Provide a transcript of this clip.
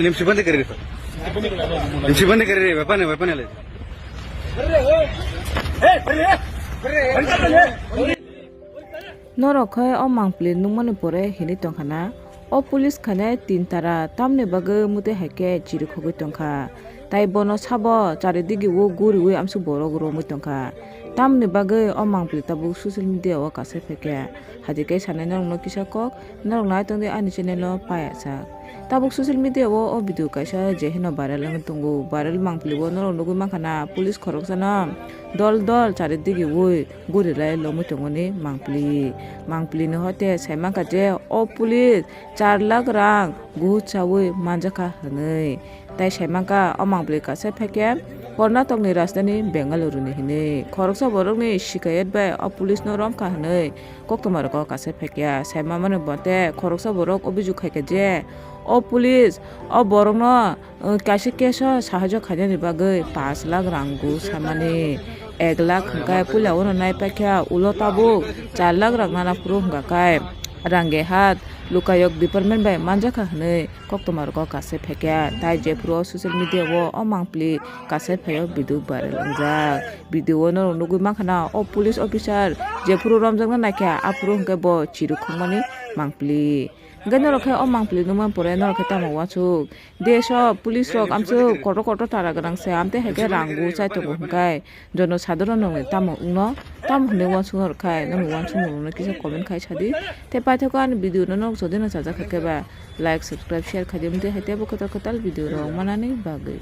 निम्स बंद करी निम्स बंद करी weapon weapon Norokhai o mangpli nungmani pore hini tongkhana o police khane tin tara tamne bagı mute hake chiri khogoi tongkha tai bono sabo charidigi wo guriwi amsu borok romoi tongkha tamne bagı o mangpli tabu social media o kase pheke hadike sanai norno kisa kok nornai tongde ani channel o payasa tabuk social media o video kaisa jehino viral ang tungu viral mangpli wo noro nugu mangkhana police khorok sana dol dol charidigi woi guri lai lomoi tongoni mangpli no hote saima ka je o police 4 lakh rang gu chawi manjaka hanei tai saima ka o mangpli ka se pheke Karnataka नि राजधानी बेंगालुरु नि हिने खरकसा बरक नि शिकायत bye अ police no रम का हनै कक्तमार को कासे फेकिया साइमा माने बते खरकसा बरक अभिजुग खायके जे अ पुलिस अ बरक न कासे केस साहाय्य खायनि बागै 5 लाख रांगु सामाने 1 लाख काय पुलाव न नाय पाख्या उलो ताबु 4 लाख रां नाना पुरो हंगा काय रांगे हात लुकायक डिपार्टमेंट बाय manjaka हनै कक्तमार को कासे फेकिया ताइ जेपुरो सोशल मीडिया वो अ मांगप्ली कासे फेयो भिडियो भाइरल अंजा भिडियो न नुगु माखना अ पुलिस ऑफिसर जेपुरो रमजंग नाख्या आपुरो हंके बो चिरु खुमानि मांगप्ली गनो रखे अ मांगप्ली नुमा परे न रखे तामा वाचु देश पुलिस रक आमसु कोटो कोटो तारा गरां से आमते हेके रांगु साइतो हंकाय जनो साधारण नङै तामा उनो ताम हने वाचु रखाय न वाचु न किसे कमेन्ट खाय छादि ते पाथको आन भिडियो न जदिन साजा खकेबा लाइक सब्सक्राइब शेयर खादिमते हेते बो कतल कतल भिडियो र मानानि बागै